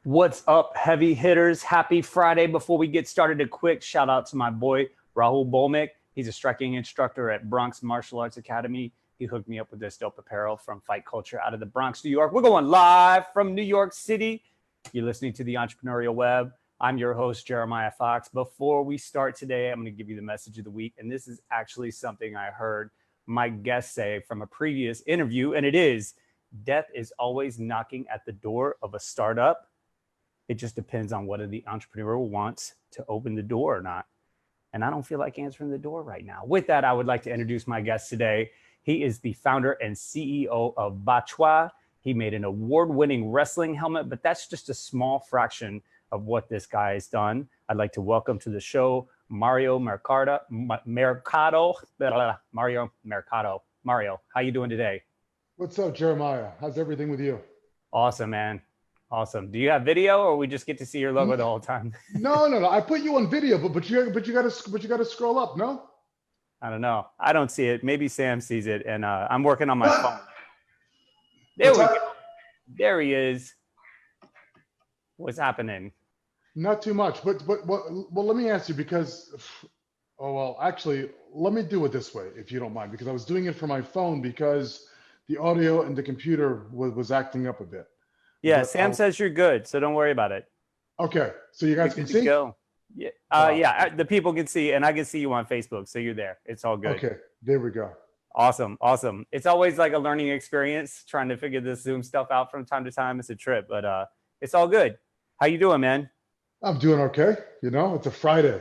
What's up, heavy hitters? Happy Friday. Before we get started, a quick shout out to my boy, Rahul Bolmick. He's a striking instructor at Bronx Martial Arts Academy. He hooked me up with this dope apparel from Fight Culture out of the Bronx, New York. We're going live from New York City. You're listening to the Entrepreneurial Web. I'm your host, Jeremiah Fox. Before we start today, I'm going to give you the message of the week. And this is actually something I heard my guest say from a previous interview. And it is, death is always knocking at the door of a startup. It just depends on whether the entrepreneur wants to open the door or not. And I don't feel like answering the door right now. With that, I would like to introduce my guest today. He is the founder and CEO of BATS-TOI. He made an award-winning wrestling helmet, but that's just a small fraction of what this guy has done. I'd like to welcome to the show Mario Mercado. Mario, how you doing today? What's up, Jeremiah? How's everything with you? Awesome, man. Awesome. Do you have video, or we just get to see your logo the whole time? No. I put you on video, but you gotta scroll up. No. I don't know. I don't see it. Maybe Sam sees it, and I'm working on my phone. There we go. There he is. What's happening? Not too much, but well, let me ask you because, actually, let me do it this way if you don't mind, because I was doing it from my phone because the audio and the computer was acting up a bit. Yeah, but Sam says you're good, so don't worry about it. Okay, so you guys can see? Go. Yeah, yeah, the people can see, and I can see you on Facebook, so you're there. It's all good. Okay, there we go. Awesome. It's always like a learning experience trying to figure this Zoom stuff out from time to time. It's a trip, but it's all good. How you doing, man? I'm doing okay. You know, it's a Friday.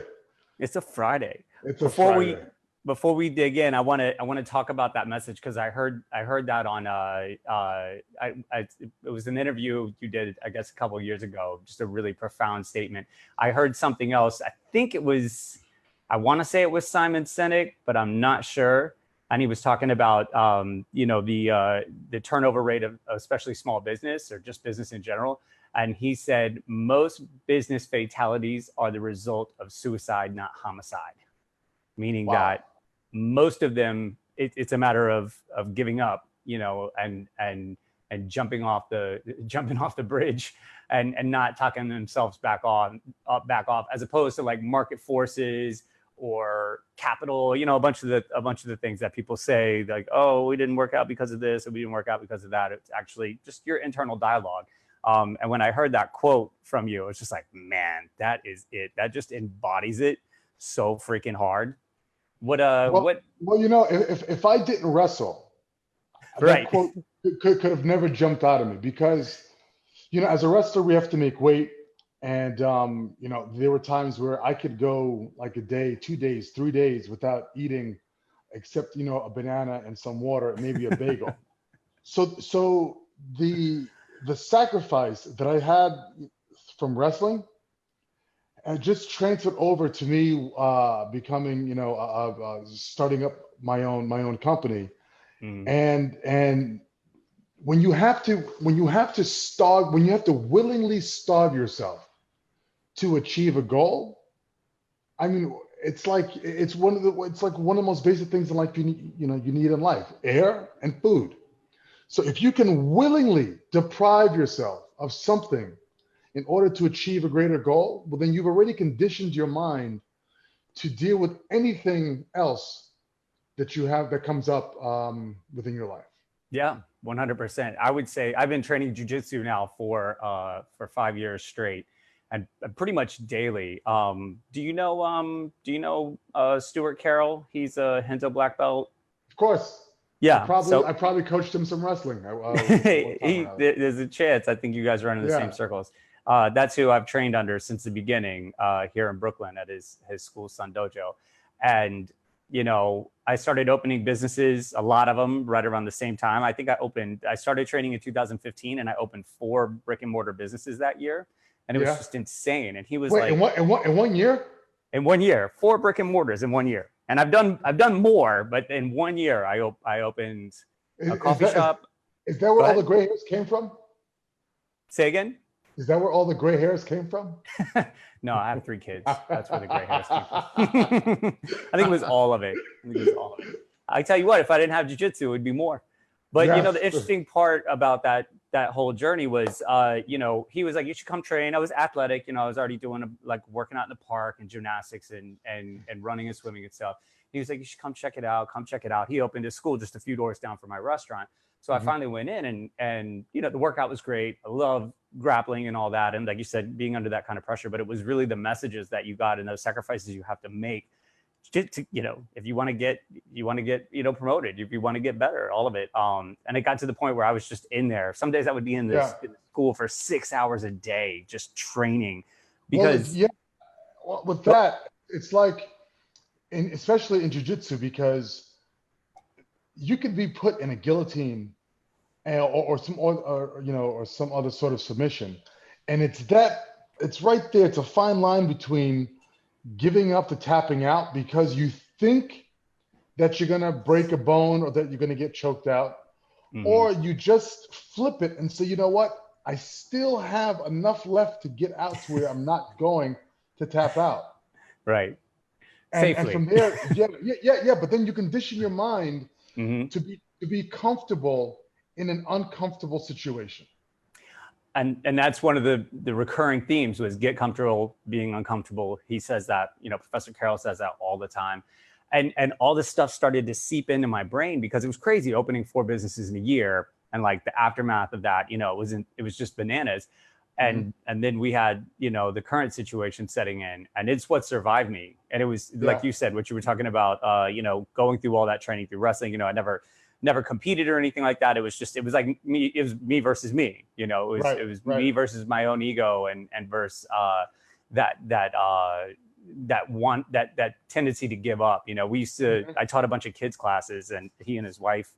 It's a Friday. Friday. Before we dig in, I want to talk about that message because I heard that on it was an interview you did, I guess, a couple of years ago. Just a really profound statement. I heard something else. I want to say it was Simon Sinek, but I'm not sure. And he was talking about the turnover rate of especially small business or just business in general. And he said most business fatalities are the result of suicide, not homicide. Meaning that most of them, it's a matter of giving up, and jumping off the bridge and not talking themselves back off, as opposed to like market forces or capital, a bunch of the things that people say, like, oh, we didn't work out because of this, or we didn't work out because of that. It's actually just your internal dialogue. And when I heard that quote from you, it's just like, man, that is it. That just embodies it so freaking hard. What? If I didn't wrestle, right, that quote could have never jumped out of me because, as a wrestler, we have to make weight. And, there were times where I could go like a day, 2 days, 3 days without eating except, a banana and some water, maybe a bagel. So the sacrifice that I had from wrestling and just transferred over to me becoming, starting up my own company. And when you have to willingly starve yourself to achieve a goal, I mean, it's like one of the most basic things in life you need in life: air and food. So if you can willingly deprive yourself of something in order to achieve a greater goal, well, then you've already conditioned your mind to deal with anything else that you have that comes up within your life. Yeah, 100%. I would say I've been training Jiu Jitsu now for 5 years straight, and pretty much daily. Do you know Stuart Carroll? He's a Hento black belt. Of course. Yeah, I probably coached him some wrestling. There's a chance. I think you guys run in the same circles. That's who I've trained under since the beginning here in Brooklyn at his school, Sun Dojo. And, I started opening businesses, a lot of them right around the same time. I think I started training in 2015 and I opened 4 brick and mortar businesses that year. And it was just insane. And he was in 1 year? In 1 year, 4 brick and mortars in 1 year. And I've done more, but in 1 year I opened a coffee shop. Is that where all the gray hairs came from? Say again? Is that where all the gray hairs came from? No, I have 3 kids. That's where the gray hairs came from. I think it was all of it. I tell you what, if I didn't have jiu-jitsu, it would be more. But the interesting part about that that whole journey was, you know, he was like, you should come train. I was athletic, you know, I was already doing like working out in the park and gymnastics and running and swimming and stuff. He was like, you should come check it out. Come check it out. He opened his school just a few doors down from my restaurant. So I finally went in and, you know, the workout was great. I love grappling and all that. And like you said, being under that kind of pressure, but it was really the messages that you got and those sacrifices you have to make to, you know, if you want to get, you know, promoted, if you want to get better, all of it. And it got to the point where I was just in there. Some days I would be in this in school for 6 hours a day, just training because well, with that, it's like, especially in jiu-jitsu, because you could be put in a guillotine or some other sort of submission. And it's right there. It's a fine line between giving up to tapping out because you think that you're going to break a bone or that you're going to get choked out, or you just flip it and say, you know what? I still have enough left to get out to where I'm not going to tap out. Right. And from there, but then you condition your mind to be comfortable in an uncomfortable situation. And that's one of the recurring themes was get comfortable being uncomfortable. He says that, you know, Professor Carroll says that all the time. And all this stuff started to seep into my brain because it was crazy opening 4 businesses in a year. And like the aftermath of that, you know, it was just bananas. And then we had, you know, the current situation setting in, and it's what survived me. And it was like you said, what you were talking about, you know, going through all that training through wrestling. You know, I never competed or anything like that. It was like me. It was me versus me. You know, it was me versus my own ego and versus that tendency to give up. You know, we used to. I taught a bunch of kids classes, and he and his wife.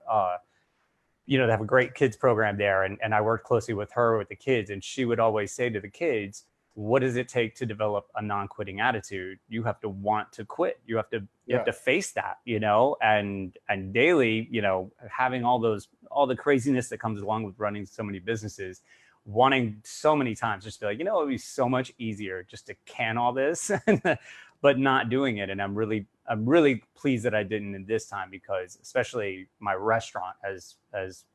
You know, they have a great kids program there. And I worked closely with her, with the kids. And she would always say to the kids, what does it take to develop a non-quitting attitude? You have to want to quit. You have to face that, you know, and daily, you know, having all the craziness that comes along with running so many businesses, wanting so many times just to be like, you know, it'd be so much easier just to can all this, but not doing it. And I'm really pleased that I didn't in this time, because especially my restaurant has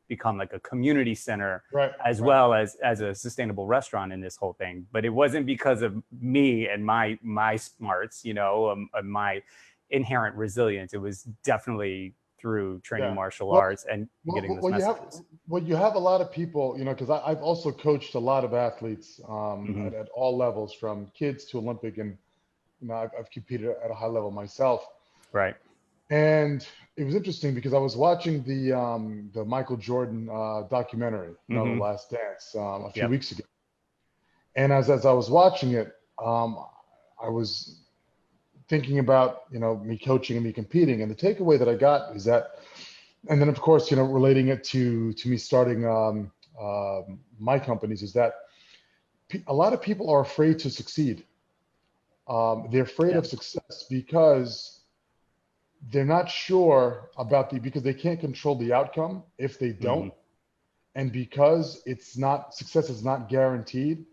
become like a community center as well as a sustainable restaurant in this whole thing. But it wasn't because of me and my smarts, you know, my inherent resilience. It was definitely through training martial arts and getting those messages. You have a lot of people, you know, because I've also coached a lot of athletes at all levels, from kids to Olympic, and you know, I've competed at a high level myself. Right. And it was interesting because I was watching the Michael Jordan documentary, you know, The Last Dance, a few weeks ago. And as I was watching it, I was thinking about, you know, me coaching and me competing. And the takeaway that I got is that, and then of course, you know, relating it to me starting my companies, is that a lot of people are afraid to succeed. They're afraid of success because they're not sure about because they can't control the outcome if they don't. And because success is not guaranteed,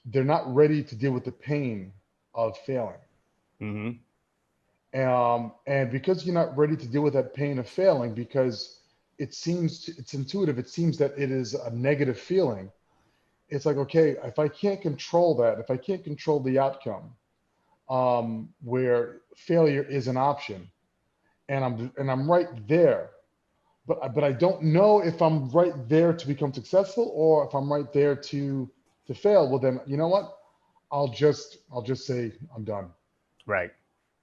they're not ready to deal with the pain of failing. And because you're not ready to deal with that pain of failing, because it's intuitive, it seems that it is a negative feeling. It's like, okay, if I can't control that, if I can't control the outcome, where failure is an option, and I'm right there, but I don't know if I'm right there to become successful or if I'm right there to fail. Well, then you know what? I'll just say I'm done. Right.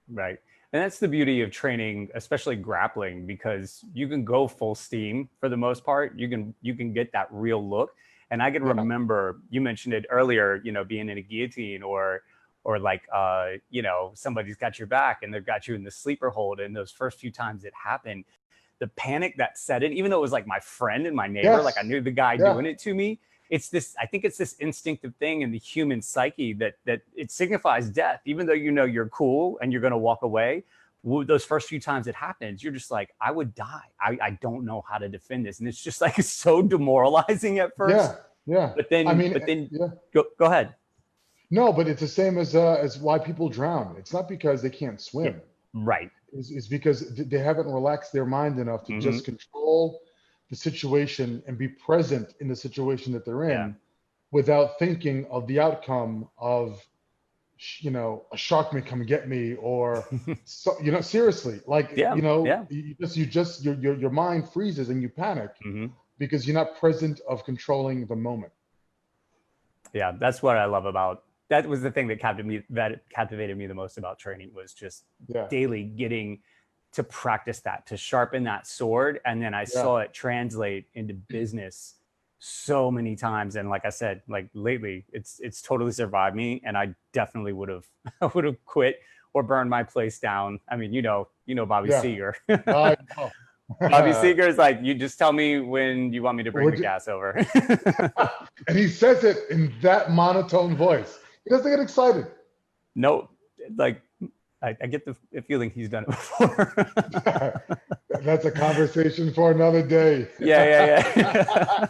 And that's the beauty of training, especially grappling, because you can go full steam for the most part. You can get that real look. And I can remember, you mentioned it earlier, you know, being in a guillotine or like, you know, somebody's got your back and they've got you in the sleeper hold. And those first few times it happened, the panic that set in, even though it was like my friend and my neighbor, like I knew the guy doing it to me. I think it's this instinctive thing in the human psyche that it signifies death, even though, you know, you're cool and you're going to walk away. Those first few times it happens, you're just like, I would die. I don't know how to defend this. And it's just like, it's so demoralizing at first. Yeah. But then, go ahead. No, but it's the same as why people drown. It's not because they can't swim. Right. It's because they haven't relaxed their mind enough to just control the situation and be present in the situation that they're Yeah. in without thinking of the outcome of, a shark may come get me, or so, seriously, like, Yeah. Yeah. your mind freezes and you panic Hmm. because you're not present of controlling the moment. Yeah. That's what I love about, that was the thing that captivated me the most about training, was just Yeah. daily getting to practice that, to sharpen that sword. And then I Yeah. saw it translate into business so many times. And like I said, like lately, it's totally survived me. And I definitely would have would have quit or burned my place down. I mean, Bobby Yeah. Seeger. I know. Bobby Seeger is like, you just tell me when you want me to bring the gas over. And he says it in that monotone voice. He doesn't get excited. No, like I get the feeling he's done it before. That's a conversation for another day. Yeah.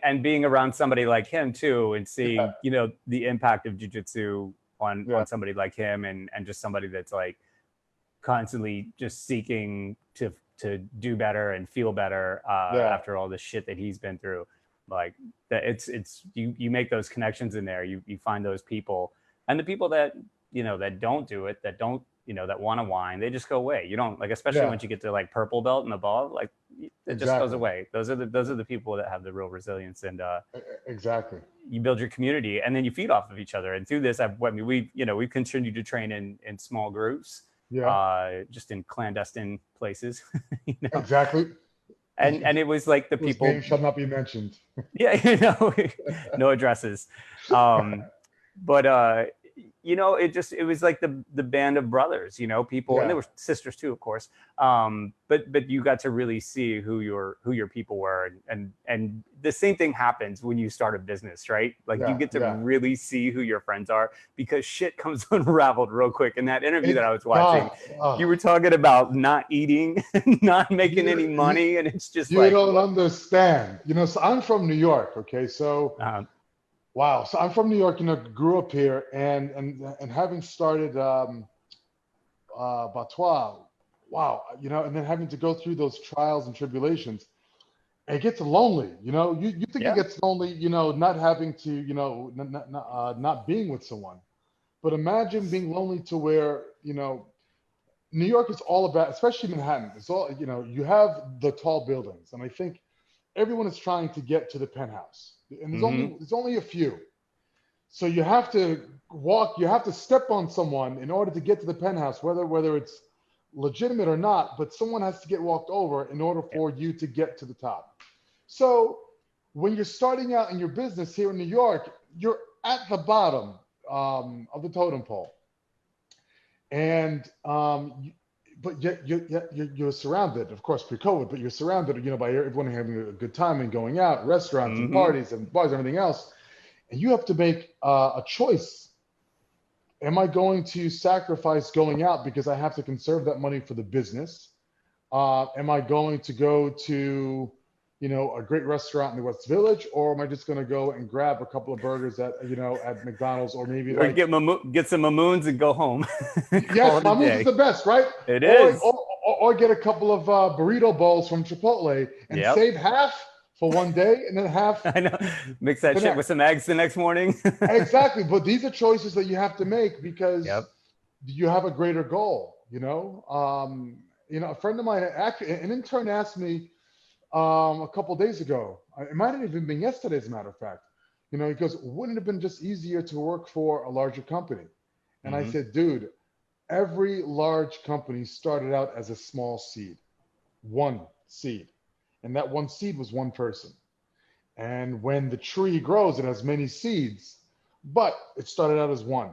And being around somebody like him too, and seeing, the impact of jiu-jitsu on somebody like him, and just somebody that's like constantly just seeking to do better and feel better after all the shit that he's been through. Like that, it's you make those connections in there. You find those people, and the people that that don't do it, that don't that want to whine, they just go away. You don't, like, especially once you get to like purple belt and above, like it just goes away. Those are the people that have the real resilience, and exactly. You build your community, and then you feed off of each other. And through this, we've continued to train in small groups, just in clandestine places. Exactly. And it was like the people. Name shall not be mentioned. Yeah, no addresses. But it was like the band of brothers, people, and there were sisters too, of course. But you got to really see who your people were, and the same thing happens when you start a business, right? Like you get to really see who your friends are, because shit comes unraveled real quick. In that interview that I was watching, you were talking about not eating, not making any money, and it's just you don't understand. So I'm from New York, okay? So wow. So I'm from New York, grew up here, and having started BATS-TOI, wow, and then having to go through those trials and tribulations, it gets lonely. You think it gets lonely, not having to, not being with someone. But imagine being lonely to where, New York is all about, especially Manhattan, it's all, you have the tall buildings, and I think everyone is trying to get to the penthouse. And there's only a few. So you have to step on someone in order to get to the penthouse, whether it's legitimate or not, but someone has to get walked over in order for you to get to the top. So when you're starting out in your business here in New York, you're at the bottom of the totem pole. And but yet you're surrounded, of course, pre-COVID, but you're surrounded, by everyone having a good time and going out, restaurants and parties and bars and everything else. And you have to make a choice. Am I going to sacrifice going out because I have to conserve that money for the business? Am I going to go to, a great restaurant in the West Village, or am I just going to go and grab a couple of burgers at McDonald's, or maybe or get some Mamoons and go home? Yes, Mamoons is the best, right? It is. Or get a couple of burrito bowls from Chipotle and save half for one day and then half. I know. Mix that shit with some eggs the next morning. Exactly. But these are choices that you have to make because you have a greater goal, a friend of mine, actually, an intern asked me a couple of days ago, it might have even been yesterday, as a matter of fact, he goes, wouldn't it have been just easier to work for a larger company? And I said, dude, every large company started out as a small seed, one seed. And that one seed was one person. And when the tree grows, it has many seeds, but it started out as one.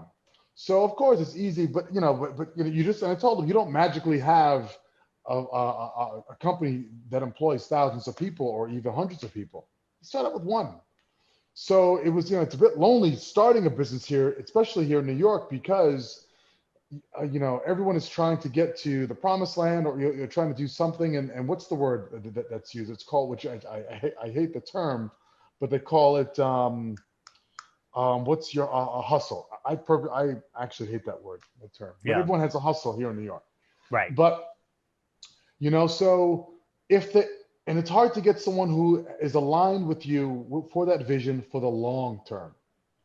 So of course it's easy, but you just, and I told him, you don't magically have a company that employs thousands of people or even hundreds of people. You start out with one. So it was, it's a bit lonely starting a business here, especially here in New York, because everyone is trying to get to the promised land, or you're trying to do something. And what's the word that's used? It's called, which I hate the term, but they call it, what's your a hustle? I actually hate that word, the term. But everyone has a hustle here in New York. Right. But, So if the, and it's hard to get someone who is aligned with you for that vision for the long term.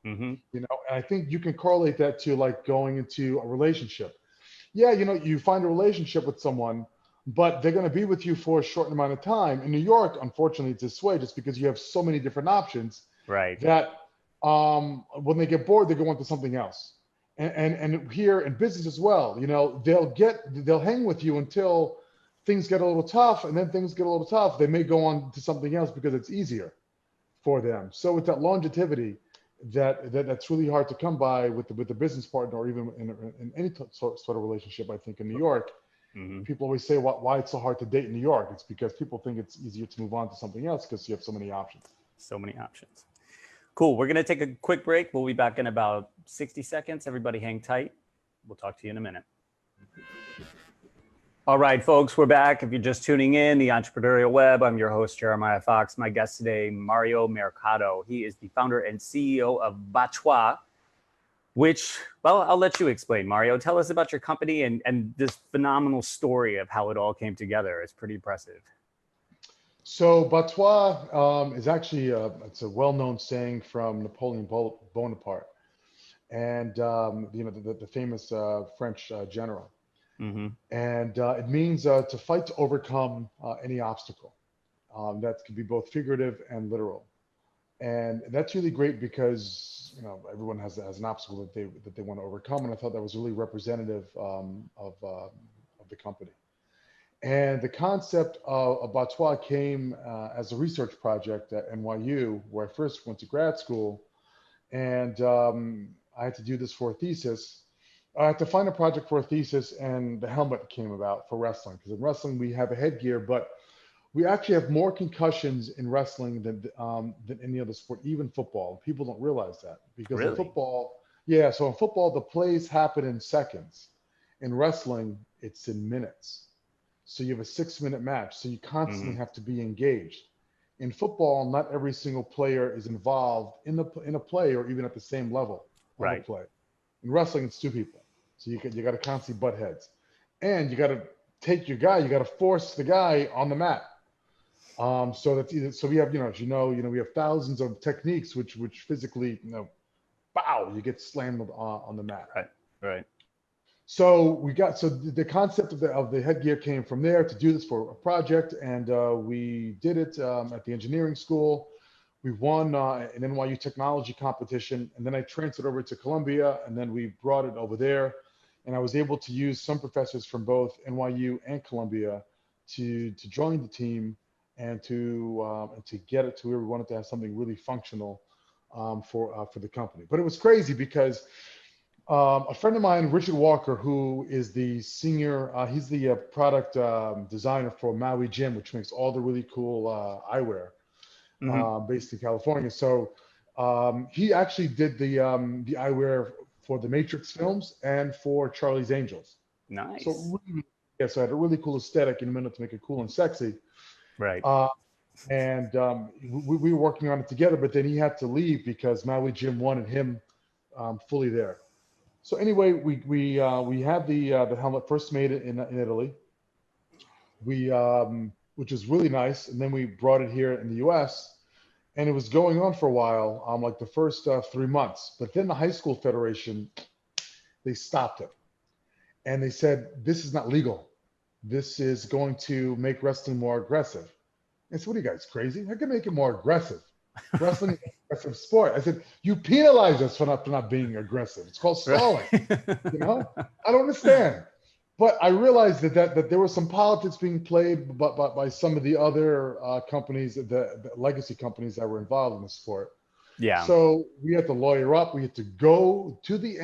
Mm-hmm. And I think you can correlate that to like going into a relationship. Yeah, you find a relationship with someone, but they're going to be with you for a short amount of time. In New York, unfortunately, it's this way just because you have so many different options Right. that when they get bored, they go on to something else. And here in business as well, they'll hang with you until things get a little tough, and then things get a little tough. They may go on to something else because it's easier for them. So with that longevity, that's really hard to come by with the business partner, or even in any sort of relationship. I think in New York, Mm-hmm. people always say why it's so hard to date in New York. It's because people think it's easier to move on to something else because you have so many options. So many options. Cool. We're going to take a quick break. We'll be back in about 60 seconds. Everybody hang tight. We'll talk to you in a minute. All right, folks, we're back. If you're just tuning in, the Entrepreneurial Web, I'm your host, Jeremiah Fox. My guest today, Mario Mercado. He is the founder and CEO of BATS-TOI, which, well, I'll let you explain, Mario. Tell us about your company and this phenomenal story of how it all came together. It's pretty impressive. So BATS-TOI is actually it's a well-known saying from Napoleon Bonaparte, and the famous French general. Mm-hmm. And it means to fight to overcome any obstacle. That can be both figurative and literal, and that's really great because everyone has an obstacle that they want to overcome, and I thought that was really representative of the company. And the concept of BATS-TOI came as a research project at NYU, where I first went to grad school. And I had to do this for a thesis. I had to find a project for a thesis, and the helmet came about for wrestling. Because in wrestling, we have a headgear, but we actually have more concussions in wrestling than any other sport, even football. People don't realize that. Because Really? in football, yeah, so in football, the plays happen in seconds. In wrestling, it's in minutes. So you have a 6-minute match. So you constantly Mm-hmm. have to be engaged. In football, not every single player is involved in a play or even at the same level of a Right. play. In wrestling, it's 2 people. So you got to constantly butt heads, and you got to take your guy. You got to force the guy on the mat. So that's either. So we have as we have thousands of techniques which physically bow, you get slammed on the mat. Right. Right. So the concept of the headgear came from there to do this for a project, and we did it at the engineering school. We won an NYU technology competition, and then I transferred over to Columbia, and then we brought it over there, and I was able to use some professors from both NYU and Columbia to join the team and to get it to where we wanted to have something really functional for the company. But it was crazy because a friend of mine, Richard Walker, who is the senior, he's the product designer for Maui Gym, which makes all the really cool eyewear, based in California. So he actually did the eyewear for the Matrix films and for Charlie's Angels. Nice. So yeah, so I had a really cool aesthetic in a minute to make it cool and sexy. Right. And we were working on it together, but then he had to leave because Maui Gym wanted him fully there. So anyway, we had the helmet first made it in Italy. Which is really nice, and then we brought it here in the U.S. and it was going on for a while, like the first 3 months. But then the high school federation, they stopped it, and they said this is not legal. This is going to make wrestling more aggressive. I said, what are you guys, crazy? How can I make it more aggressive? Wrestling is an aggressive sport. I said, you penalize us for not being aggressive. It's called stalling. Right. I don't understand. But I realized that there was some politics being played by some of the other companies, the legacy companies that were involved in the sport. Yeah. So we had to lawyer up. We had to go to the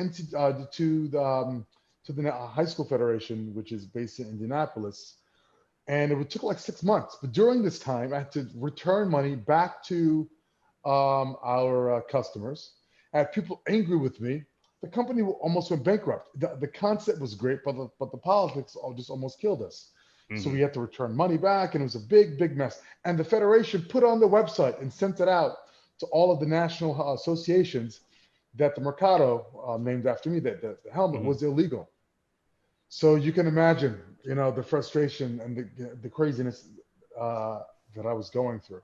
high school federation, which is based in Indianapolis. And it took like 6 months. But during this time, I had to return money back to our customers. I had people angry with me. The company almost went bankrupt. The concept was great, but the politics just almost killed us. Mm-hmm. So we had to return money back, and it was a big mess. And the federation put on the website and sent it out to all of the national associations that the Mercado, named after me, that the helmet was illegal. So you can imagine, the frustration and the craziness that I was going through.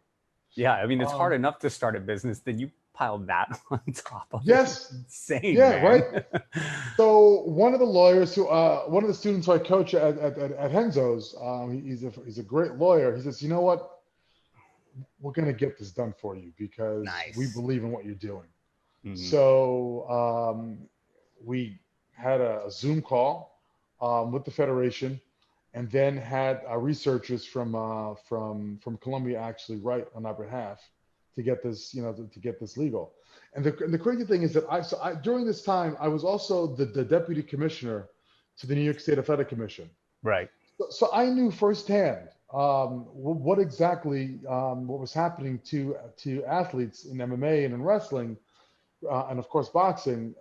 Yeah, I mean, it's hard Um, enough to start a business. Then you pile that on top of it. It's yes, insane, yeah, man. right. So one of the students who I coach at Henzo's, he's a great lawyer. He says, you know what, we're gonna get this done for you because we Nice. believe in what you're doing. Hmm. So we had a Zoom call with the federation, and then had our researchers from Colombia actually write on our behalf to get this, to get this legal. And the crazy thing is that during this time I was also the deputy commissioner to the New York State Athletic Commission. Right. So I knew firsthand what exactly what was happening to athletes in MMA and in wrestling, and of course boxing,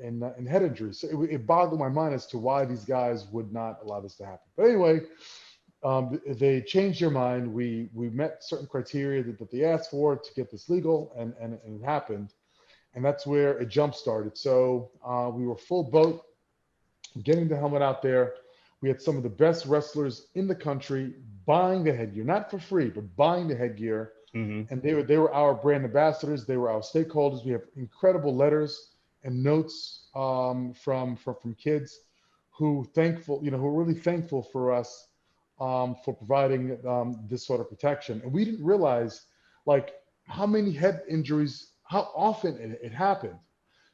in head injuries. So it boggled my mind as to why these guys would not allow this to happen. But anyway, they changed their mind. We met certain criteria that they asked for to get this legal, and it happened. And that's where it jump started. So we were full boat getting the helmet out there. We had some of the best wrestlers in the country buying the headgear, not for free, but buying the headgear. Hmm. And they were our brand ambassadors. They were our stakeholders. We have incredible letters and notes from kids who who are really thankful for us for providing this sort of protection. And we didn't realize like how many head injuries, how often it happened.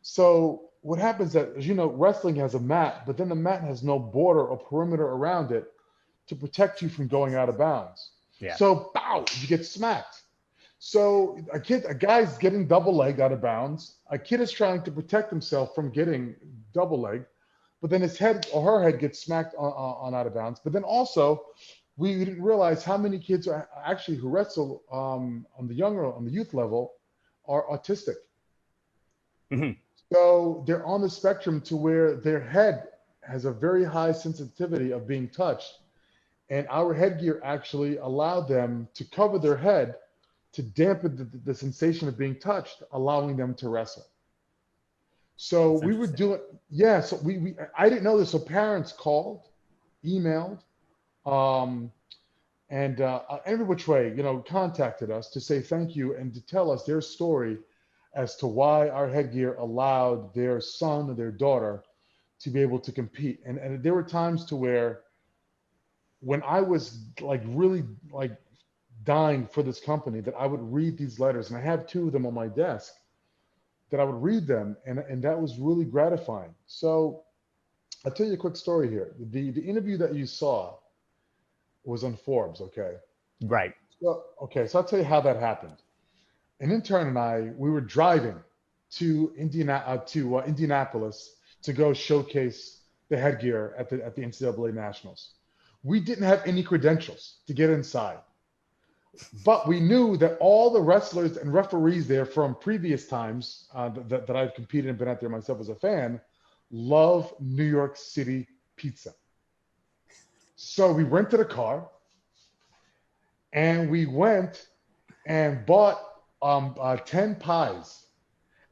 So what happens that, as you know, wrestling has a mat, but then the mat has no border or perimeter around it to protect you from going out of bounds. Yeah. So, bow, you get smacked. So a guy's getting double legged out of bounds. A kid is trying to protect himself from getting double legged, but then his head or her head gets smacked on out of bounds. But then also, we didn't realize how many kids are actually who wrestle on the youth level are autistic. Hmm. So they're on the spectrum to where their head has a very high sensitivity of being touched. And our headgear actually allowed them to cover their head to dampen the sensation of being touched, allowing them to wrestle. So That's we were interesting. doing, yeah. So I didn't know this. So parents called, emailed, um, and every which way, contacted us to say thank you and to tell us their story as to why our headgear allowed their son or their daughter to be able to compete. And there were times to where when I was like really like dying for this company that I would read these letters, and I have two of them on my desk that I would read them, and that was really gratifying. So I'll tell you a quick story here. The interview that you saw was on Forbes, okay? Right. So I'll tell you how that happened. An intern and we were driving to Indianapolis to go showcase the headgear at the NCAA Nationals. We didn't have any credentials to get inside, but we knew that all the wrestlers and referees there from previous times that I've competed and been out there myself as a fan love New York City pizza. So we rented a car and we went and bought 10 pies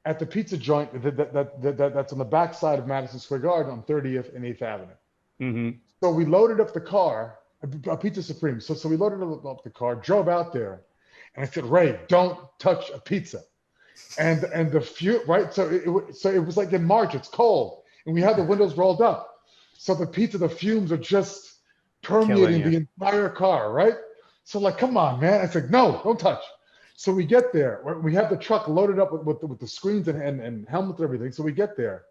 at the pizza joint that's on the backside of Madison Square Garden on 30th and 8th Avenue. Hmm. So we loaded up the car, a Pizza Supreme. So we loaded up the car, drove out there, and I said, Ray, don't touch a pizza. And the right? So it was like in March, it's cold, and we had the windows rolled up. So the fumes are just Killing permeating you. the entire car, right? So like, come on, man. I said, no, don't touch. So we get there. We have the truck loaded up with the screens and helmets and everything. So we get there.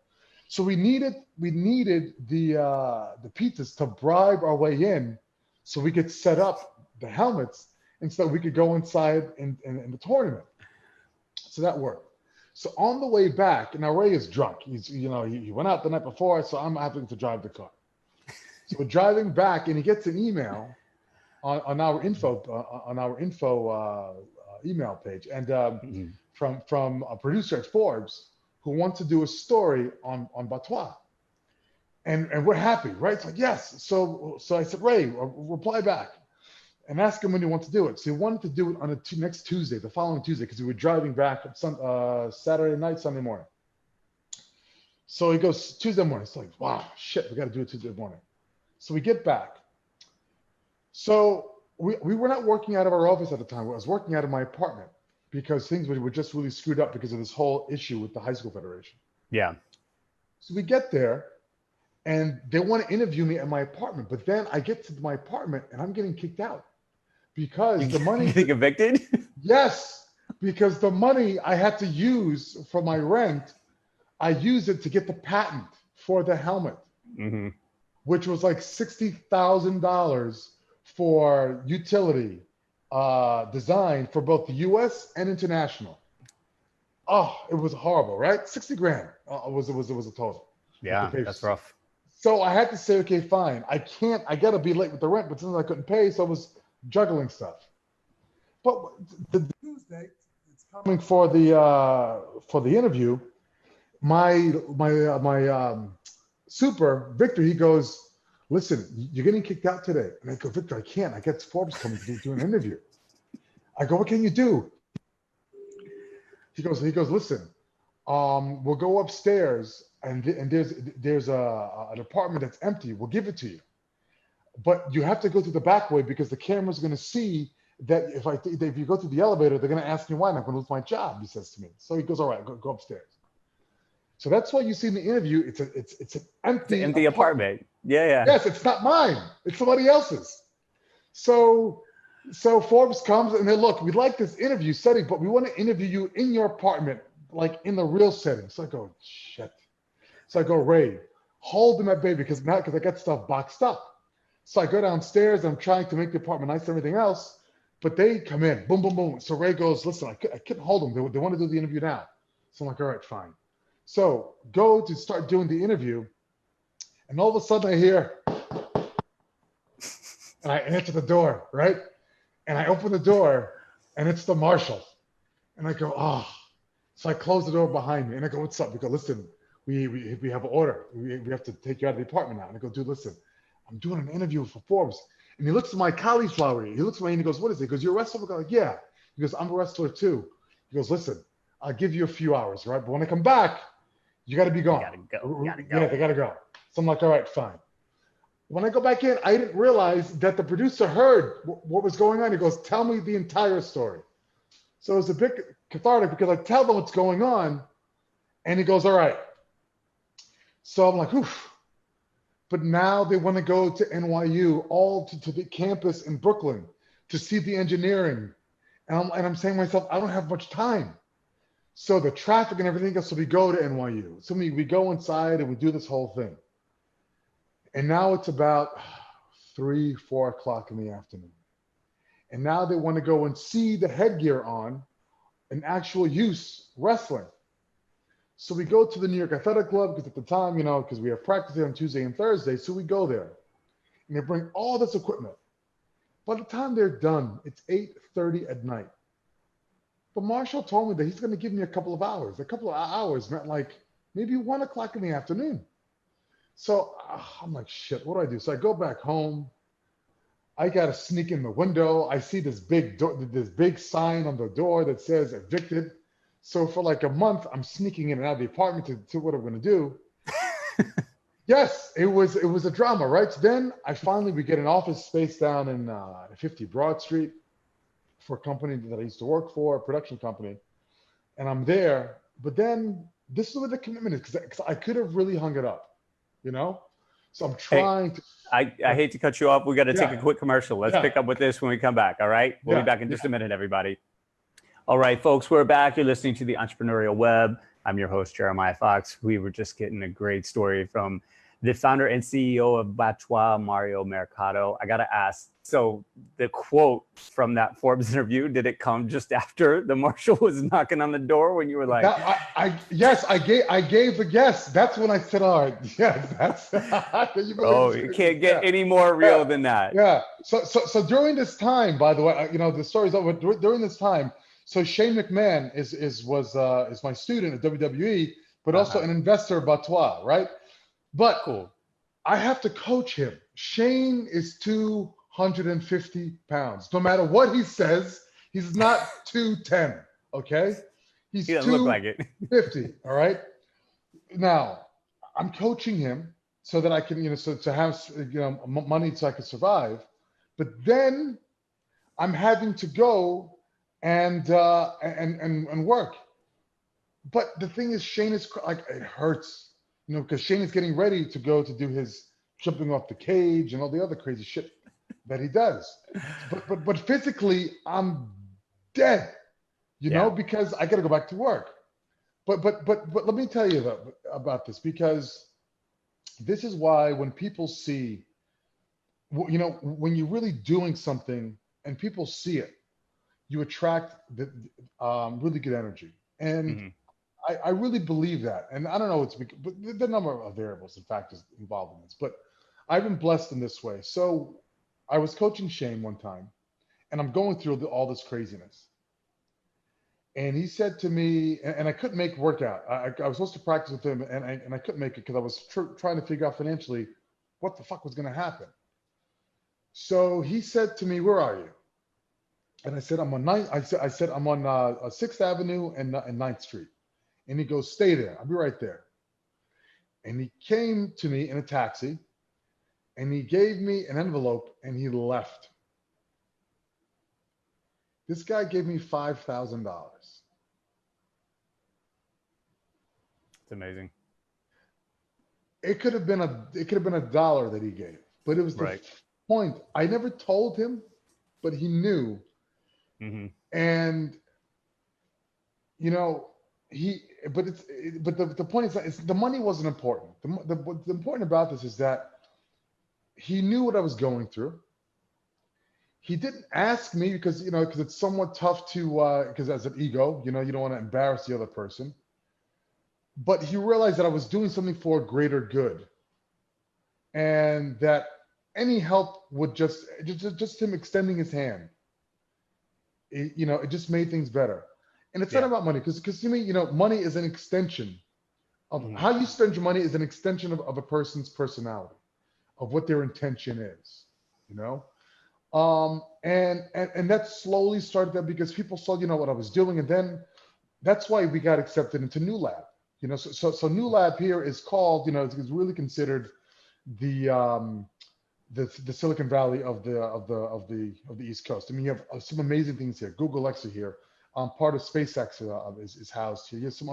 So we needed the pizzas to bribe our way in, so we could set up the helmets and so we could go inside in the tournament. So that worked. So on the way back, and now Ray is drunk. He went out the night before, so I'm having to drive the car. So we're driving back, and he gets an email on our info email page, and Hmm. from a producer at Forbes who wants to do a story on BATS-TOI. And we're happy, right? It's like, yes. So I said, Ray, reply back and ask him when he wants to do it. So he wanted to do it on next Tuesday, the following Tuesday, because we were driving back Saturday night, Sunday morning. So he goes, Tuesday morning. It's like, wow, shit, we got to do it Tuesday morning. So we get back. So we were not working out of our office at the time. I was working out of my apartment because things were just really screwed up because of this whole issue with the high school federation. Yeah. So we get there and they want to interview me at my apartment. But then I get to my apartment and I'm getting kicked out because the money. Getting evicted? Yes, because the money I had to use for my rent, I used it to get the patent for the helmet, which was like $60,000 for utility design for both the U.S. and international. Oh, it was horrible, right? 60 grand was a total. Yeah, that's rough. So I had to say, okay, fine. I got to be late with the rent, but since I couldn't pay, so I was juggling stuff. But the Tuesday, it's coming for the interview. My super, Victor, he goes, listen, you're getting kicked out today. And I go, Victor, I can't. I got Forbes coming to do an interview. I go, what can you do? He goes, listen, we'll go upstairs and there's an apartment that's empty. We'll give it to you. But you have to go through the back way because the camera's going to see that if you go through the elevator, they're going to ask me why, and I'm going to lose my job, he says to me. So he goes, all right, go upstairs. So that's why you see in the interview, it's an empty apartment. Yeah. Yes, it's not mine. It's somebody else's. So Forbes comes and they look, we'd like this interview setting, but we want to interview you in your apartment, like in the real setting. So I go, shit. So I go, Ray, hold them at bay because I got stuff boxed up. So I go downstairs. I'm trying to make the apartment nice and everything else, but they come in, boom, boom, boom. So Ray goes, listen, I couldn't hold them. They want to do the interview now. So I'm like, all right, fine. So go to start doing the interview. And all of a sudden I hear, and I answer the door, right? And I open the door and it's the marshal. And I go, oh. So I close the door behind me and I go, what's up? We go, listen, we have an order. We have to take you out of the apartment now. And I go, dude, listen, I'm doing an interview for Forbes. And he looks at my cauliflower. He looks at me and he goes, what is it? He goes, you're a wrestler? I go, like, yeah. He goes, I'm a wrestler too. He goes, listen, I'll give you a few hours, right? But when I come back, you got to be gone. You gotta go. Yeah, they got to go. So I'm like, all right, fine. When I go back in, I didn't realize that the producer heard what was going on. He goes, tell me the entire story. So it was a bit cathartic because I tell them what's going on. And he goes, all right. So I'm like, oof. But now they want to go to NYU, all to the campus in Brooklyn to see the engineering. And I'm saying to myself, I don't have much time. So the traffic and everything else, so we go to NYU. So we go inside and we do this whole thing. And now it's about 3, 4 o'clock in the afternoon. And now they want to go and see the headgear on in actual use wrestling. So we go to the New York Athletic Club because at the time, because we have practice on Tuesday and Thursday. So we go there and they bring all this equipment. By the time they're done, it's 8:30 at night. But Marshall told me that he's going to give me a couple of hours. A couple of hours meant like maybe 1 o'clock in the afternoon. So I'm like, shit, what do I do? So I go back home. I got to sneak in the window. I see this big sign on the door that says evicted. So for like a month, I'm sneaking in and out of the apartment to what I'm going to do. Yes, it was a drama, right? So then we get an office space down in 50 Broad Street for a company that I used to work for, a production company. And I'm there. But then this is where the commitment is because I could have really hung it up, So I'm trying to. I hate to cut you off. We got to take a quick commercial. Let's pick up with this when we come back. All right. We'll be back in just a minute, everybody. All right, folks, we're back. You're listening to the Entrepreneurial Web. I'm your host, Jeremiah Fox. We were just getting a great story from the founder and CEO of BATS-TOI, Mario Mercado. I got to ask, so the quote from that Forbes interview, did it come just after the marshal was knocking on the door when you were like? Yes, I gave the guess. That's when I said, all right, yes, that's. You can't get any more real than that. Yeah. So during this time, by the way, the story's over. During this time, so Shane McMahon is my student at WWE, but also an investor at BATS-TOI, right? But cool. I have to coach him. Shane is 250 pounds. No matter what he says, he's not 210. Okay, he doesn't look like it. 50. All right. Now I'm coaching him so that I can, so to have, money so I can survive. But then I'm having to go and work. But the thing is, Shane is like, it hurts, because Shane is getting ready to go to do his jumping off the cage and all the other crazy shit that he does. But physically, I'm dead, Yeah. because I got to go back to work. But let me tell you about this, because this is why when people see, when you're really doing something and people see it, you attract the really good energy. And Hmm. I really believe that. And I don't know, but the number of variables and factors involved in this, but I've been blessed in this way. So I was coaching Shane one time, and I'm going through all this craziness. And he said to me, and I couldn't make workout. I was supposed to practice with him, and I couldn't make it because I was trying to figure out financially what the fuck was going to happen. So he said to me, "Where are you?" And I said, "I'm on ninth." I said, "I'm on Sixth Avenue and Ninth Street." And he goes, "Stay there. I'll be right there." And he came to me in a taxi, and he gave me an envelope, and he left. This guy gave me $5,000. It's amazing. It could have been a dollar that he gave, but it was the Right. point. I never told him, but he knew. Hmm. And you know, he, but the point is that the money wasn't important. What's important about this is that he knew what I was going through. He didn't ask me because it's somewhat tough to, because as an ego, you don't want to embarrass the other person. But he realized that I was doing something for a greater good, and that any help would just him extending his hand. It just made things better. And it's not Yeah. about money, because to me, money is an extension of Hmm. how you spend your money, is an extension of a person's personality, of what their intention is, you know. And that slowly started that because people saw, what I was doing, and then that's why we got accepted into New Lab. So New Lab here is called, it's really considered the the Silicon Valley of the East Coast. I mean, you have some amazing things here. Google X here. Part of SpaceX is housed here. You have some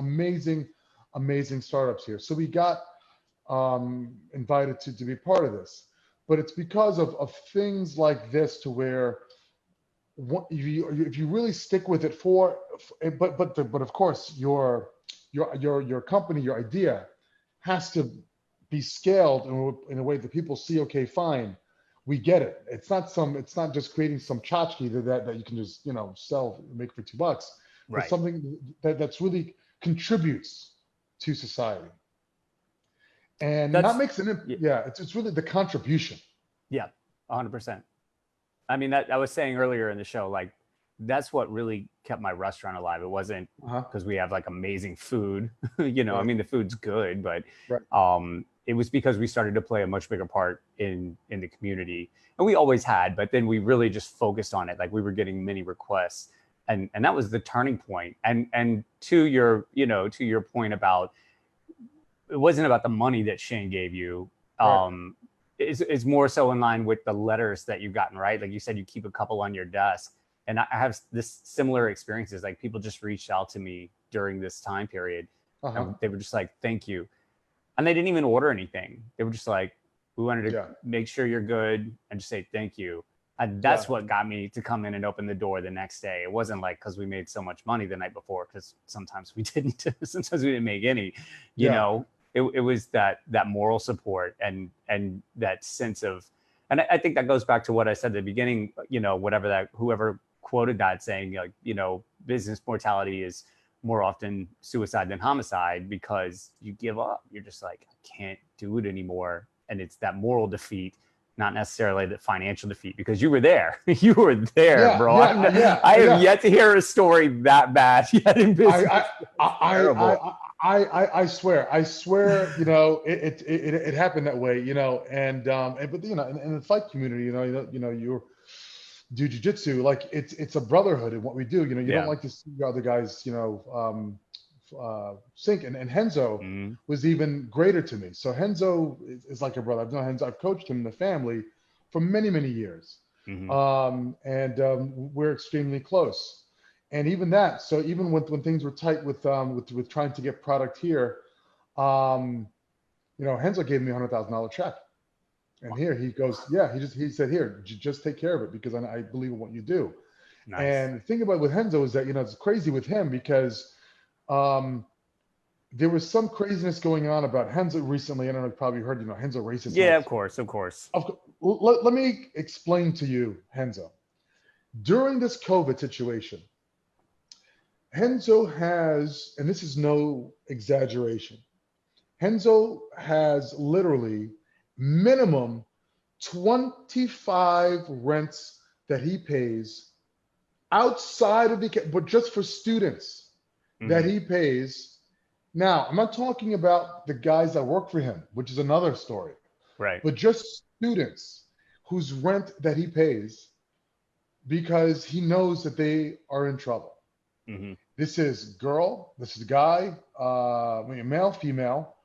amazing startups here. So we got invited to be part of this, but it's because of things like this, to where if you really stick with it but of course your company, your idea has to be scaled in a way that people see, okay, fine, we get it. It's not just creating some tchotchke that you can just, sell, make for $2, but Right. something that's really contributes to society and not That's makes yeah. yeah, it's really the contribution. Yeah. 100%. I mean, that I was saying earlier in the show, like that's what really kept my restaurant alive. It wasn't Uh-huh. because we have like amazing food, I Right. mean, the food's good, but Right. it was because we started to play a much bigger part in the community, and we always had, but then we really just focused on it. Like we were getting many requests, and that was the turning point. And to your point about, it wasn't about the money that Shane gave you. Right. Is more so in line with the letters that you've gotten, right? Like you said, you keep a couple on your desk. And I have this similar experiences. Like people just reached out to me during this time period, Uh-huh. and they were just like, thank you. And they didn't even order anything. They were just like, we wanted to Yeah. make sure you're good and just say thank you. And Yeah. that's what got me to come in and open the door the next day. It wasn't like because we made so much money the night before, because sometimes we didn't. Sometimes we didn't make any. You Yeah. know, it was that moral support and that sense of, and I think that goes back to what I said at the beginning. Whoever quoted that, saying like, business mortality is more often suicide than homicide, because you give up. You're just like, I can't do it anymore. And it's that moral defeat, not necessarily the financial defeat, because you were there. You were there, Yeah. bro. Yeah. Yeah. I have Yeah. yet to hear a story that bad yet in business. I I It's I terrible. I swear, it happened that way, but in the fight community, you do jujitsu, like it's a brotherhood in what we do. You don't Yeah. like to see other guys, sink. And Henzo Mm-hmm. was even greater to me. So Henzo is like a brother. I've known Henzo. I've coached him in the family for many, many years. Mm-hmm. We're extremely close. And even that, so even when things were tight with trying to get product here, Henzo gave me $100,000 check. And here he goes, yeah, he said, here, just take care of it because I believe in what you do. Nice. And the thing about with Henzo is that, it's crazy with him because there was some craziness going on about Henzo recently. I don't know if you probably heard, Henzo racist. Yeah, of course. Let me explain to you, Henzo. During this COVID situation, Henzo has, and this is no exaggeration, Henzo has literally minimum 25 rents that he pays outside of but just for students that he pays. Now, I'm not talking about the guys that work for him, which is another story. Right. But just students whose rent that he pays because he knows that they are in trouble. Mm-hmm. This is girl, this is guy, male, female,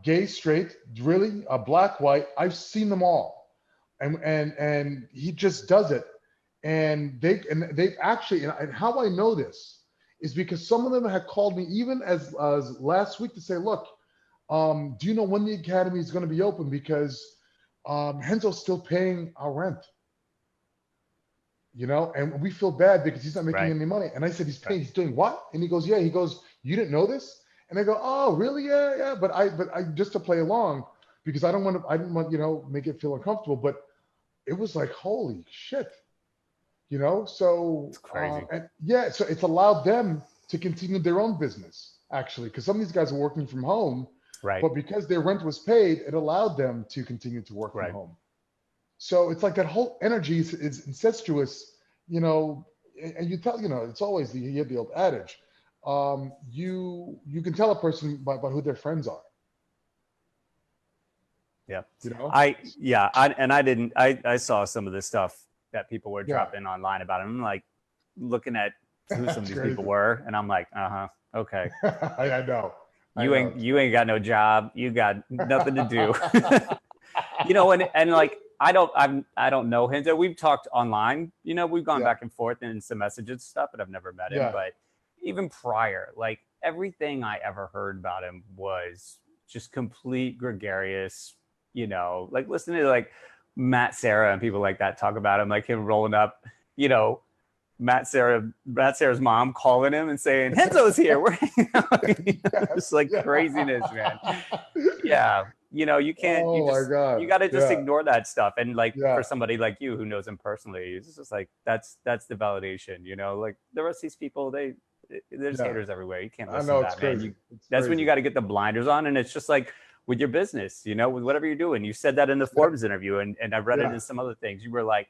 gay, straight, really, black, white. I've seen them all, and he just does it. And they've actually, and how I know this is because some of them had called me even as last week to say, look, do you know when the academy is going to be open? Because Henzo's still paying our rent, and we feel bad because he's not making any money. And I said, he's paying, he's doing what? And he goes, yeah. He goes, you didn't know this? And I go, oh, really? Yeah. But I just to play along because I didn't want, make it feel uncomfortable. But it was like, holy shit, So it's crazy. So it's allowed them to continue their own business actually, because some of these guys are working from home, right? But because their rent was paid, it allowed them to continue to work from home. So it's like that whole energy is incestuous, and you tell, it's always you have the old adage. You can tell a person by who their friends are. Yeah. I saw some of this stuff that people were dropping online about it. I'm like looking at who some of these people were, and I'm like, okay. I know. You ain't got no job. You got nothing to do. and like I don't know him. We've talked online. We've gone back and forth in some messages and stuff, but I've never met him. But even prior, like everything I ever heard about him was just complete gregarious. Like listening to like Matt Serra and people like that talk about him, like him rolling up. Matt Serra's mom calling him and saying, Henzo's here. We're it's like craziness, man. Yeah. You can't, you got to just ignore that stuff. And like for somebody like you who knows him personally, it's just like, that's the validation, like the rest of these people, there's haters everywhere. You can't listen to that, man. That's when you got to get the blinders on. And it's just like with your business, with whatever you're doing. You said that in the Forbes interview and I read it in some other things. You were like,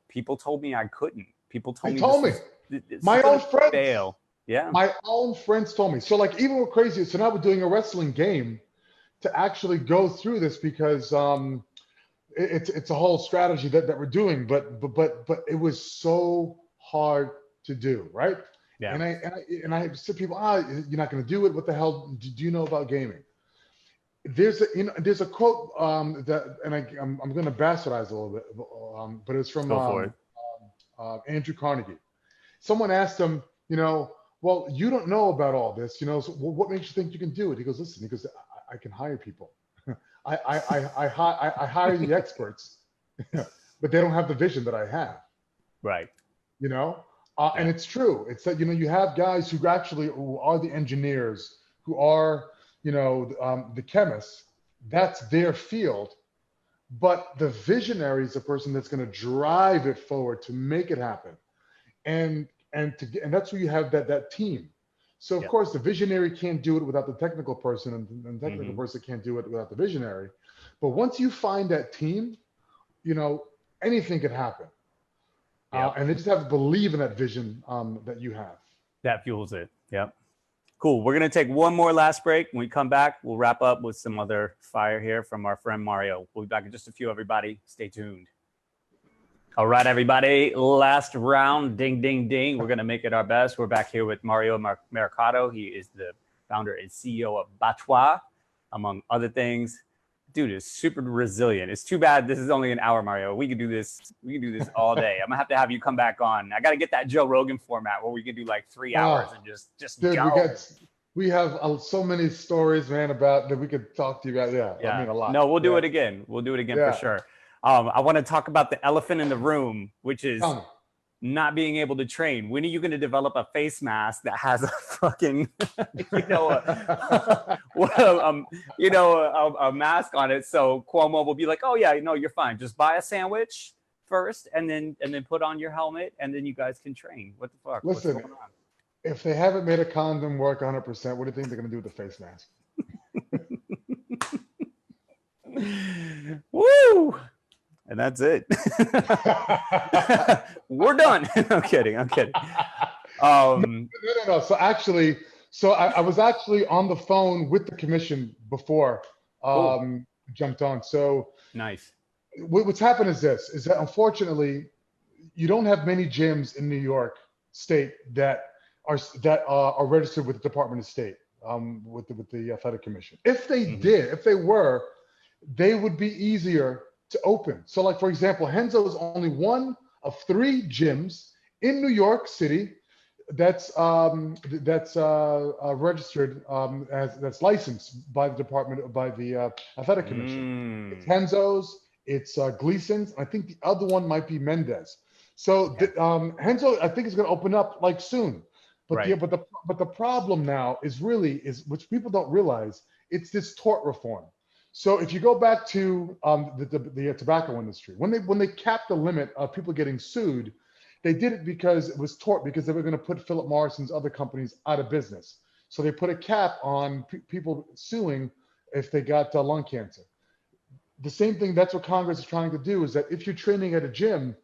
people told me I couldn't. People told me my own friends fail. Yeah. My own friends told me. So like even we're crazy. So now we're doing a wrestling game to actually go through this because it's a whole strategy that we're doing. But it was so hard to do, right? Yeah. And I said to people, you're not going to do it. What the hell do you know about gaming? There's a quote I'm going to bastardize a little bit, but it's from Andrew Carnegie. Someone asked him, well, you don't know about all this, so what makes you think you can do it? He goes, listen, I can hire people. I hire the experts, but they don't have the vision that I have. Right. And it's true. It's that, you have guys who are the engineers, who are, the chemists. That's their field. But the visionary is the person that's going to drive it forward to make it happen, and that's where you have that team. So of course the visionary can't do it without the technical person, and the technical person can't do it without the visionary. But once you find that team, anything could happen, and they just have to believe in that vision that you have. That fuels it. Yep. Cool. We're going to take one more last break. When we come back, we'll wrap up with some other fire here from our friend Mario. We'll be back in just a few, everybody. Stay tuned. All right, everybody. Last round. Ding, ding, ding. We're going to make it our best. We're back here with Mario Mercado. He is the founder and CEO of BATS-TOI, among other things. Dude is super resilient. It's too bad this is only an hour, Mario. We could do this. We can do this all day. I'm going to have you come back on. I got to get that Joe Rogan format where we can do like 3 hours and just dude, go. We have so many stories, man, about that we could talk to you about. Yeah. I mean, a lot. No, we'll do it again. We'll do it again for sure. I want to talk about the elephant in the room, which is not being able to train. When are you going to develop a face mask that has a fucking, a mask on it? So Cuomo will be like, "Oh yeah, no, you're fine. Just buy a sandwich first, and then put on your helmet, and then you guys can train." What the fuck? Listen, what's going on? If they haven't made a condom work 100%, what do you think they're going to do with the face mask? Woo! And that's it. We're done. I'm kidding. No. So actually, I was actually on the phone with the commission before jumped on. So nice. What's happened is that unfortunately, you don't have many gyms in New York State that are registered with the Department of State, with the Athletic Commission. If they did, if they were, they would be easier to open. So like, for example, Henzo is only one of 3 gyms in New York City that's registered that's licensed by the Athletic Commission. It's Henzo's, it's Gleason's, and I think the other one might be Mendez. So Henzo, I think, is going to open up like soon. But the problem now is which people don't realize, it's this tort reform. So if you go back to the tobacco industry, when they capped the limit of people getting sued, they did it because it was tort, because they were going to put Philip Morrison's other companies out of business. So they put a cap on people suing if they got lung cancer. The same thing, that's what Congress is trying to do, is that if you're training at a gym,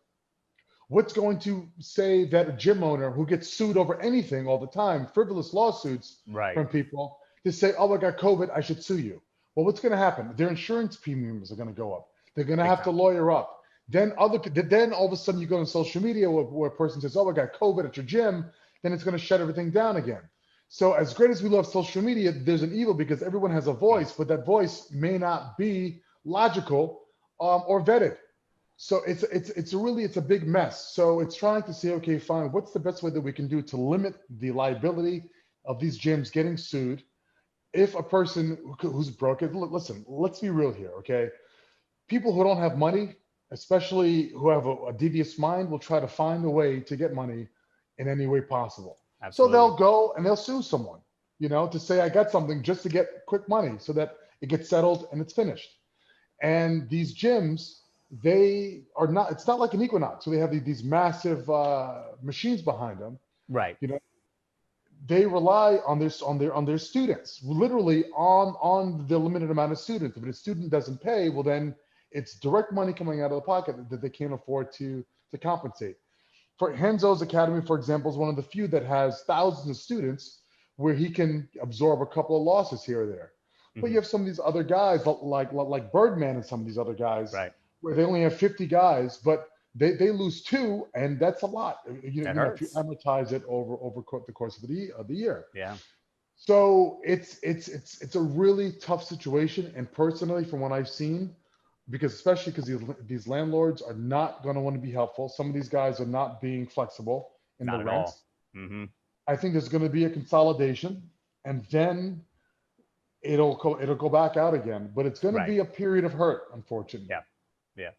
what's going to say that a gym owner who gets sued over anything all the time, frivolous lawsuits from people, to say, "Oh, I got COVID, I should sue you"? Well, what's going to happen? Their insurance premiums are going to go up. They're going to have to lawyer up. Then all of a sudden you go on social media where a person says, "Oh, I got COVID at your gym," then it's going to shut everything down again. So as great as we love social media, there's an evil, because everyone has a voice, but that voice may not be logical or vetted. So it's a big mess. So it's trying to say, okay, fine, what's the best way that we can do to limit the liability of these gyms getting sued? If a person who's broken, listen, let's be real here, okay? People who don't have money, especially who have a devious mind, will try to find a way to get money in any way possible. Absolutely. So they'll go and they'll sue someone, to say, I got something, just to get quick money so that it gets settled and it's finished. And these gyms, it's not like an Equinox. So they have these massive machines behind them. Right. They rely on their students, literally on the limited amount of students. If a student doesn't pay, well, then it's direct money coming out of the pocket that they can't afford to compensate. For Henzo's Academy, for example, is one of the few that has thousands of students where he can absorb a couple of losses here or there. But you have some of these other guys like Birdman and some of these other guys, where they only have 50 guys, but they lose 2, and that's a lot. If you amortize it over the course of the year. Yeah. So it's a really tough situation. And personally, from what I've seen, especially because these landlords are not going to want to be helpful. Some of these guys are not being flexible in the rents. I think there's going to be a consolidation, and then it'll go back out again. But it's going to be a period of hurt, unfortunately. Yeah.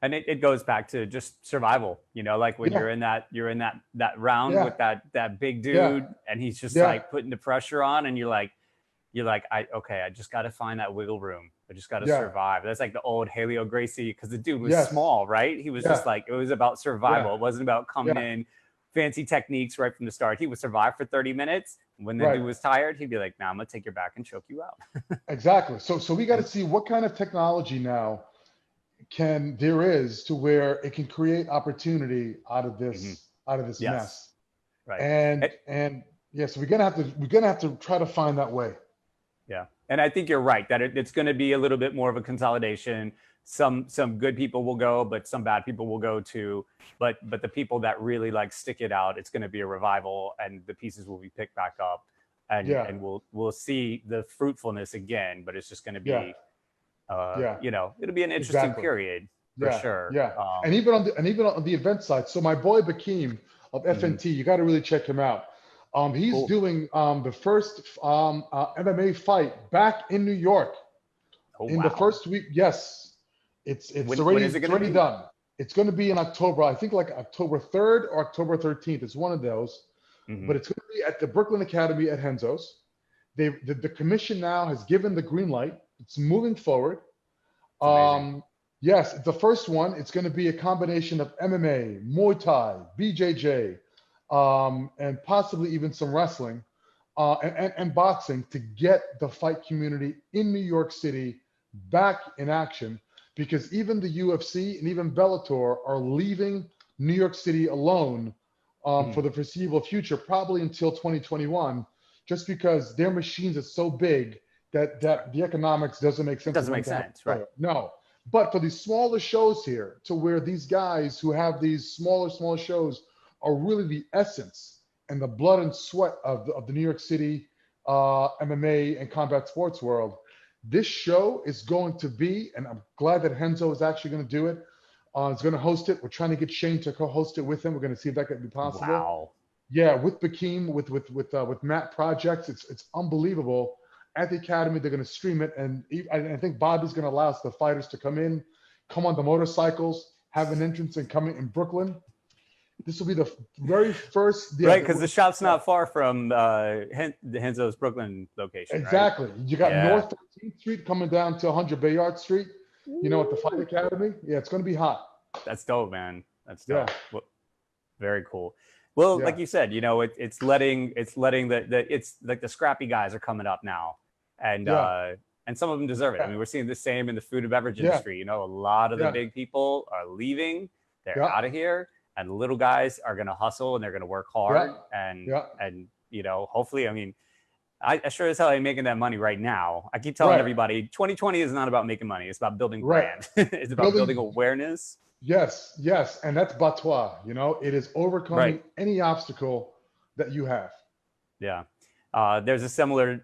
And it goes back to just survival, like when you're in that round with that big dude, and he's just like putting the pressure on, and you're like, I just got to find that wiggle room. I just got to survive. That's like the old McMahon Gracie, because the dude was small, right? He was just like, it was about survival. It wasn't about coming in fancy techniques right from the start. He would survive for 30 minutes. When the dude was tired, he'd be like, "Nah, I'm gonna take your back and choke you out." Exactly. So we got to see what kind of technology now there is to where it can create opportunity out of this mess. Right. And so we're gonna have to try to find that way. Yeah. And I think you're right that it's going to be a little bit more of a consolidation. some good people will go, but some bad people will go too. But the people that really like stick it out, it's going to be a revival, and the pieces will be picked back up, and we'll see the fruitfulness again. But it's just going to be, it'll be an interesting period for sure. Yeah. And even on the event side, so my boy Bakeem of FNT, you got to really check him out. He's doing the first MMA fight back in New York in the first week. Yes. It's already done. It's going to be in October. I think like October 3rd or October 13th. It's one of those. But it's going to be at the Brooklyn Academy at Henzo's. The commission now has given the green light. It's moving forward. Yes, the first one. It's going to be a combination of MMA, Muay Thai, BJJ, and possibly even some wrestling and boxing to get the fight community in New York City back in action. Because even the UFC and even Bellator are leaving New York City alone for the foreseeable future, probably until 2021, just because their machines are so big that the economics doesn't make sense. It doesn't make sense, right? No. But for these smaller shows here, to where these guys who have these smaller shows are really the essence and the blood and sweat of the New York City MMA and combat sports world. This show is going to be, and I'm glad that Henzo is actually going to do it. He's going to host it. We're trying to get Shane to co-host it with him. We're going to see if that can be possible. Wow. Yeah, with Bakeem, with Matt Projects, it's unbelievable. At the Academy, they're going to stream it, and I think Bobby's going to allow the fighters to come on the motorcycles, have an entrance, and come in Brooklyn. This will be the very first. Right, because the shop's not far from the Henzo's Brooklyn location. Exactly. Right? You got North 13th Street coming down to 100 Bayard Street, at the Fight Academy. Yeah, it's going to be hot. That's dope, man. That's dope. Yeah. Well, very cool. Well, like you said, it's letting it's like the scrappy guys are coming up now. And some of them deserve it. I mean, we're seeing the same in the food and beverage industry. A lot of the big people are leaving. They're out of here. And the little guys are going to hustle and they're going to work hard. And hopefully, I mean, I sure as hell ain't making that money right now. I keep telling everybody, 2020 is not about making money. It's about building brand. It's about building awareness. Yes. And that's BATS-TOI. It is overcoming any obstacle that you have. Yeah. There's a similar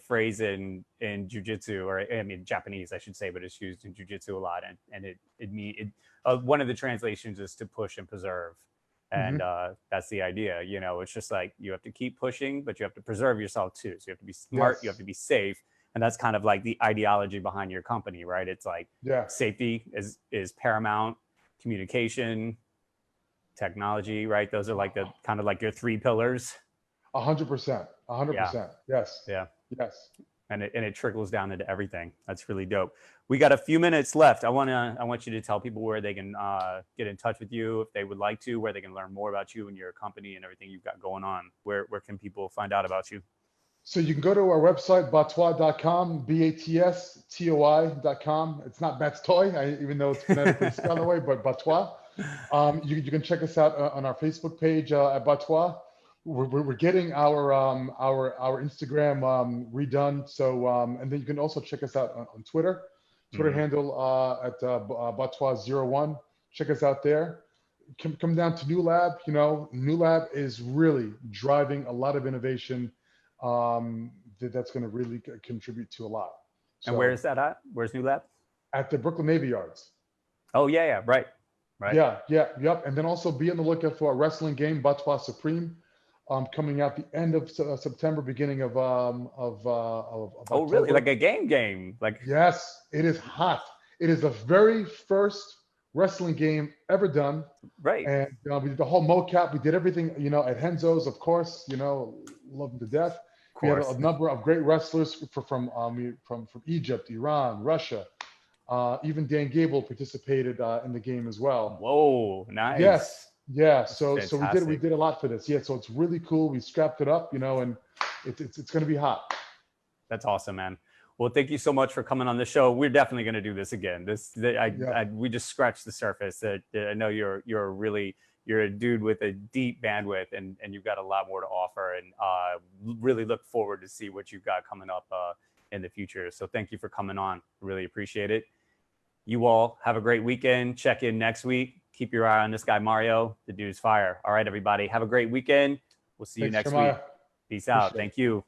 phrase in Jiu Jitsu, or I mean Japanese, I should say, but it's used in Jiu Jitsu a lot, and it means one of the translations is to push and preserve, and that's the idea. It's just like you have to keep pushing, but you have to preserve yourself too. So you have to be smart, you have to be safe, and that's kind of like the ideology behind your company, right? It's like safety is paramount, communication, technology, right? Those are like the kind of like your three pillars. 100%. 100%. Yes. Yeah. Yes. And it trickles down into everything. That's really dope. We got a few minutes left. I want you to tell people where they can get in touch with you if they would like to, where they can learn more about you and your company and everything you've got going on. Where can people find out about you? So you can go to our website, BATSTOI.com, BATSTOI.com. It's not BATS-TOI, even though it's phonetically spelled that way, but BATSTOI. You can check us out on our Facebook page at BATSTOI. We're getting our Instagram redone. So and then you can also check us out on Twitter handle at BATSTOI01. Check us out there. Come down to New Lab. New Lab is really driving a lot of innovation. That's going to really contribute to a lot. So, and where is that at? Where's New Lab? At the Brooklyn Navy Yards. Oh yeah, right. Yep. And then also be on the lookout for a wrestling game, BATS-TOI Supreme. Coming out the end of September, beginning of October. Really? Like a game? Like yes, it is hot. It is the very first wrestling game ever done. Right. And we did the whole mocap. We did everything, at Henzo's, of course. Love them to death. We had a number of great wrestlers from Egypt, Iran, Russia. Even Dan Gable participated in the game as well. Whoa, nice. Yes. Yeah, so we did a lot for this. Yeah, so it's really cool. We scrapped it up, and it's going to be hot. That's awesome, man. Well, thank you so much for coming on the show. We're definitely going to do this again. We just scratched the surface. I know you're a dude with a deep bandwidth, and you've got a lot more to offer. And really look forward to see what you've got coming up in the future. So thank you for coming on. Really appreciate it. You all have a great weekend. Check in next week. Keep your eye on this guy, Mario. The dude's fire. All right, everybody. Have a great weekend. We'll see you Thanks, next Jeremiah. week. Peace out. Appreciate it. Thank you.